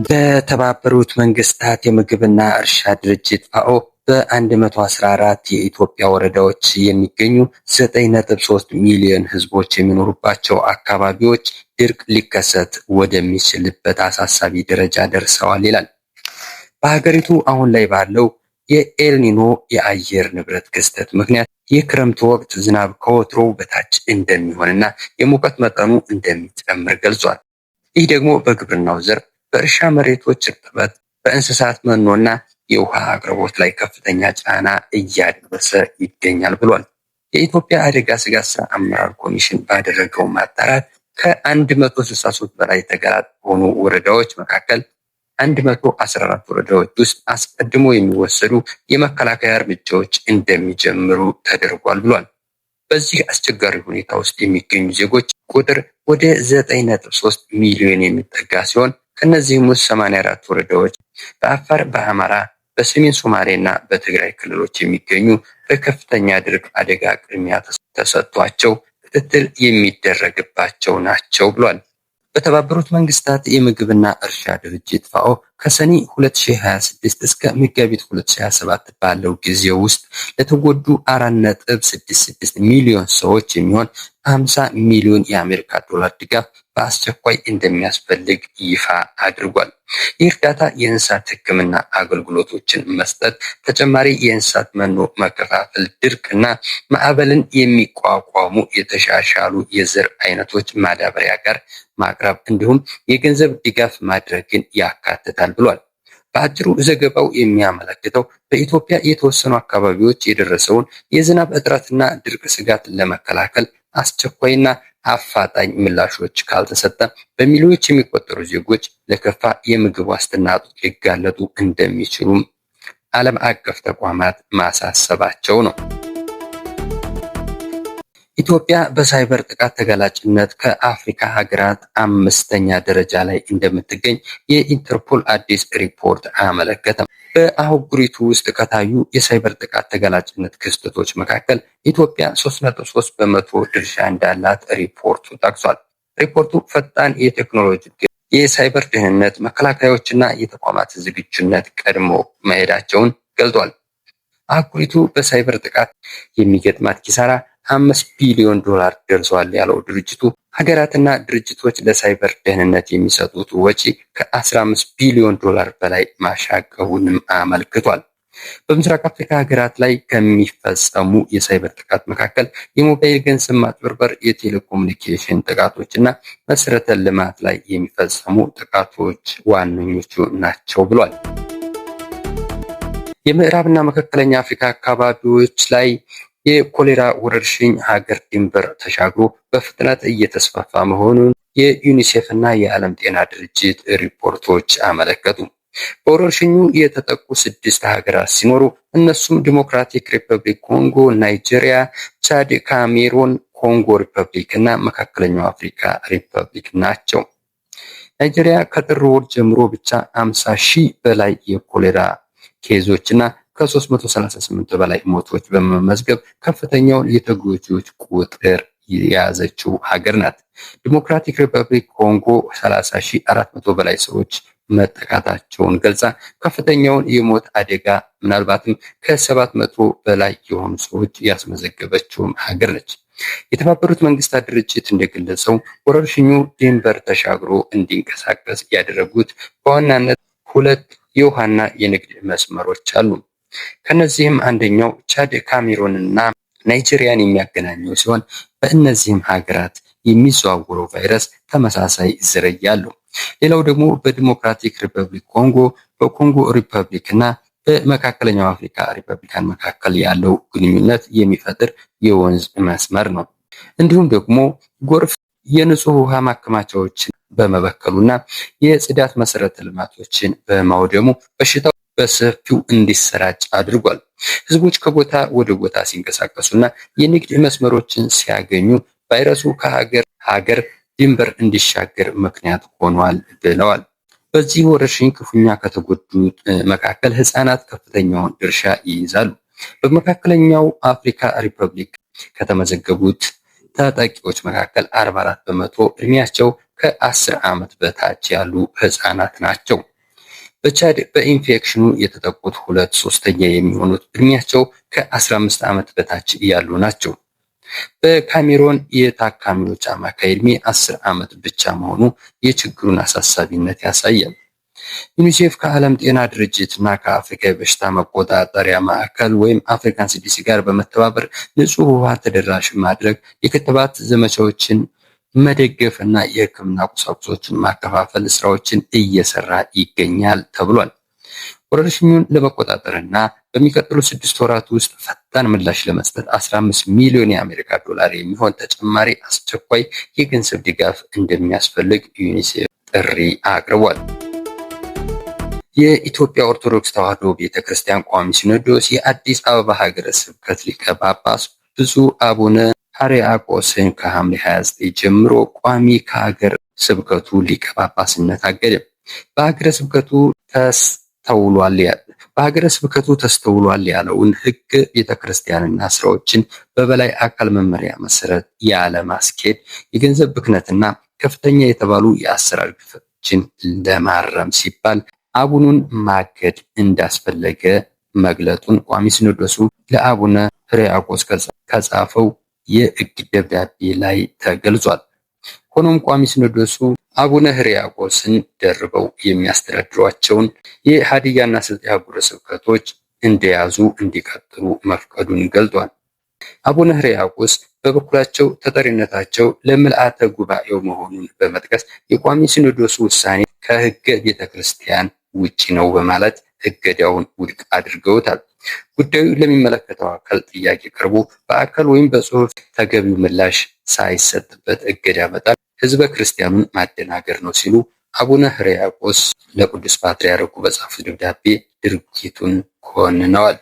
በተባበሩት መንግስታት የምግብና እርሻ ድርጅት ፋኦ በ114 የኢትዮጵያ ወረዳዎች የሚገኙ 9.3 ሚሊዮን ህዝቦች የሚኖሩባቸው አካባቢዎች ድርቅ ሊከሰት ወደሚችልበት አሳሳቢ ደረጃ ደርሰዋል ይላል። በሀገሪቱ አሁን ላይ ባለው የኤልኒኖ የአየር ንብረት ክስተት ምክንያት የክረምት ወቅት ዝናብ ከወትሮው በታች እንደሚሆንና የሙቀት መጠኑ እንደሚጨምር ገልጿል። ይህ ደግሞ በግብርናው ዘርፍ በእርሻ መሬቶች እርጥበት፣ በእንስሳት መኖና የውሃ አቅርቦት ላይ ከፍተኛ ጫና እያደረሰ ይገኛል ብሏል። የኢትዮጵያ አደጋ ስጋት ስራ አመራር ኮሚሽን ባደረገው ማጣራት ከ163 በላይ ተጋላጭ በሆኑ ወረዳዎች መካከል 114 ወረዳዎች ውስጥ አስቀድሞ የሚወሰዱ የመከላከያ እርምጃዎች እንደሚጀምሩ ተደርጓል ብሏል። በዚህ አስቸጋሪ ሁኔታ ውስጥ የሚገኙ ዜጎች ቁጥር ወደ 9.3 ሚሊዮን የሚጠጋ ሲሆን ከነዚህም ውስጥ 84 ወረዳዎች በአፋር፣ በአማራ፣ በሰሜን ሶማሌ እና በትግራይ ክልሎች የሚገኙ በከፍተኛ ድርቅ አደጋ ቅድሚያ ተሰጥቷቸው ክትትል የሚደረግባቸው ናቸው ብሏል። በተባበሩት መንግስታት የምግብና እርሻ ድርጅት ፋኦ ከሰኔ 2026 እስከ መጋቢት 2027 ባለው ጊዜ ውስጥ ለተጎዱ 4.66 ሚሊዮን ሰዎች የሚሆን 50 ሚሊዮን የአሜሪካ ዶላር ድጋፍ በአስቸኳይ እንደሚያስፈልግ ይፋ አድርጓል። ይህ እርዳታ የእንስሳት ሕክምና አገልግሎቶችን መስጠት፣ ተጨማሪ የእንስሳት መኖ መከፋፈል፣ ድርቅና ማዕበልን የሚቋቋሙ የተሻሻሉ የዘር አይነቶች ማዳበሪያ ጋር ማቅረብ እንዲሁም የገንዘብ ድጋፍ ማድረግን ያካትታል ብሏል። በአጭሩ ዘገባው የሚያመለክተው በኢትዮጵያ የተወሰኑ አካባቢዎች የደረሰውን የዝናብ እጥረትና ድርቅ ስጋት ለመከላከል አስቸኳይና አፋጣኝ ምላሾች ካልተሰጠ በሚሊዮኖች የሚቆጠሩ ዜጎች ለከፋ የምግብ ዋስትና እጦት ሊጋለጡ እንደሚችሉም ዓለም አቀፍ ተቋማት ማሳሰባቸው ነው። ኢትዮጵያ በሳይበር ጥቃት ተጋላጭነት ከአፍሪካ ሀገራት 5ኛ ደረጃ ላይ እንደምትገኝ የኢንተርፖል አዲስ ሪፖርት አመለከተ። በአህጉሪቱ ውስጥ ከታዩ የሳይበር ጥቃት ተጋላጭነት ክስተቶች መካከል ኢትዮጵያ 3.3 በመቶ ድርሻ እንዳላት ሪፖርቱ ጠቅሷል። ሪፖርቱ ፈጣን የቴክኖሎጂ የሳይበር ደህንነት መከላከያዎችና የተቋማት ዝግጁነት ቀድሞ መሄዳቸውን ገልጿል። አህጉሪቱ በሳይበር ጥቃት የሚገጥማት ኪሳራ 5 ቢሊዮን ዶላር ደርሷል ያለው ድርጅቱ ሀገራትና ድርጅቶች ለሳይበር ደህንነት የሚሰጡት ወጪ ከ15 ቢሊዮን ዶላር በላይ ማሻቀቡንም አመልክቷል። በምስራቅ አፍሪካ ሀገራት ላይ ከሚፈጸሙ የሳይበር ጥቃት መካከል የሞባይል ገንዘብ ማጭበርበር፣ የቴሌኮሙኒኬሽን ጥቃቶችና መሰረተ ልማት ላይ የሚፈጸሙ ጥቃቶች ዋነኞቹ ናቸው ብሏል። የምዕራብና መካከለኛ አፍሪካ አካባቢዎች ላይ የኮሌራ ወረርሽኝ ሀገር ድንበር ተሻግሮ በፍጥነት እየተስፋፋ መሆኑን የዩኒሴፍ እና የዓለም ጤና ድርጅት ሪፖርቶች አመለከቱ። በወረርሽኙ የተጠቁ 6 ሀገራት ሲኖሩ እነሱም ዲሞክራቲክ ሪፐብሊክ ኮንጎ፣ ናይጄሪያ፣ ቻድ፣ ካሜሩን፣ ኮንጎ ሪፐብሊክ እና መካከለኛው አፍሪካ ሪፐብሊክ ናቸው። ናይጄሪያ ከጥር ወር ጀምሮ ብቻ 50 ሺህ በላይ የኮሌራ ኬዞችና ከ338 በላይ ሞቶች በመመዝገብ ከፍተኛውን የተጎጂዎች ቁጥር የያዘችው ሀገር ናት። ዲሞክራቲክ ሪፐብሊክ ኮንጎ 30,400 በላይ ሰዎች መጠቃታቸውን ገልጻ ከፍተኛውን የሞት አደጋ ምናልባትም ከ700 በላይ የሆኑ ሰዎች ያስመዘገበችውም ሀገር ነች። የተባበሩት መንግስታት ድርጅት እንደገለጸው ወረርሽኙ ድንበር ተሻግሮ እንዲንቀሳቀስ ያደረጉት በዋናነት 2 የውሃና የንግድ መስመሮች አሉ። ከነዚህም አንደኛው ቻድ፣ ካሜሩን እና ናይጄሪያን የሚያገናኘው ሲሆን በእነዚህም ሀገራት የሚዘዋወረው ቫይረስ ተመሳሳይ ዝርያ አለው። ሌላው ደግሞ በዲሞክራቲክ ሪፐብሊክ ኮንጎ፣ በኮንጎ ሪፐብሊክ እና በመካከለኛው አፍሪካ ሪፐብሊካን መካከል ያለው ግንኙነት የሚፈጥር የወንዝ መስመር ነው። እንዲሁም ደግሞ ጎርፍ የንጹህ ውሃ ማከማቻዎችን በመበከሉና የጽዳት መሰረተ ልማቶችን በማውደሙ በሽታው በሰፊው እንዲሰራጭ አድርጓል። ህዝቦች ከቦታ ወደ ቦታ ሲንቀሳቀሱና የንግድ መስመሮችን ሲያገኙ ቫይረሱ ከሀገር ድንበር እንዲሻገር ምክንያት ሆኗል ብለዋል። በዚህ ወረርሽኝ ክፉኛ ከተጎዱት መካከል ህፃናት ከፍተኛውን ድርሻ ይይዛሉ። በመካከለኛው አፍሪካ ሪፐብሊክ ከተመዘገቡት ተጠቂዎች መካከል 44 በመቶ እድሜያቸው ከ10 ዓመት በታች ያሉ ህፃናት ናቸው። በቻድ በኢንፌክሽኑ የተጠቁት 2/3 የሚሆኑት እድሜያቸው ከ15 ዓመት በታች ያሉ ናቸው። በካሜሮን የታካሚዎች አማካይ እድሜ 10 ዓመት ብቻ መሆኑ የችግሩን አሳሳቢነት ያሳያል። ዩኒሴፍ ከዓለም ጤና ድርጅት እና ከአፍሪካ የበሽታ መቆጣጠሪያ ማዕከል ወይም አፍሪካን ሲዲሲ ጋር በመተባበር ንጹህ ውሃ ተደራሽ ማድረግ፣ የክትባት ዘመቻዎችን መደገፍ እና የሕክምና ቁሳቁሶችን ማከፋፈል ስራዎችን እየሰራ ይገኛል ተብሏል። ወረርሽኙን ለመቆጣጠርና በሚቀጥሉት 6 ወራት ውስጥ ፈጣን ምላሽ ለመስጠት 15 ሚሊዮን የአሜሪካ ዶላር የሚሆን ተጨማሪ አስቸኳይ የገንዘብ ድጋፍ እንደሚያስፈልግ ዩኒሴፍ ጥሪ አቅርቧል። የኢትዮጵያ ኦርቶዶክስ ተዋሕዶ ቤተክርስቲያን ቋሚ ሲኖዶስ የአዲስ አበባ ሀገረ ስብከት ሊቀ ጳጳስ ብፁዕ አቡነ ሕርያቆስን ከሐምሌ 29 ጀምሮ ቋሚ ከሀገረ ስብከቱ ሊቀ ጳጳስነት አገደ። በሀገረ ስብከቱ ተስተውሏል ያለውን ሕገ ቤተክርስቲያንና ስራዎችን በበላይ አካል መመሪያ መሰረት ያለማስኬድ፣ የገንዘብ ብክነትና ከፍተኛ የተባሉ የአሰራር ግድፈቶችን ለማረም ሲባል አቡኑን ማገድ እንዳስፈለገ መግለጡን ቋሚ ሲኖዶሱ ለአቡነ ሕርያቆስ ከጻፈው የእግድ ደብዳቤ ላይ ተገልጿል። ሆኖም ቋሚ ሲኖዶሱ አቡነ ሕርያቆስን ደርበው የሚያስተዳድሯቸውን የሀዲያና ስልጤ ሀገረ ስብከቶች እንደያዙ እንዲቀጥሉ መፍቀዱን ገልጧል። አቡነ ሕርያቆስ በበኩላቸው ተጠሪነታቸው ለምልአተ ጉባኤው መሆኑን በመጥቀስ የቋሚ ሲኖዶሱ ውሳኔ ከሕገ ቤተክርስቲያን ውጪ ነው በማለት እገዳውን ውድቅ አድርገውታል። ጉዳዩ ለሚመለከተው አካል ጥያቄ ቀርቦ በአካል ወይም በጽሁፍ ተገቢው ምላሽ ሳይሰጥበት እገዳ መጣል ህዝበ ክርስቲያኑን ማደናገር ነው ሲሉ አቡነ ሕርያቆስ ለቅዱስ ፓትርያርኩ በጻፉት ደብዳቤ ድርጊቱን ኮንነዋል።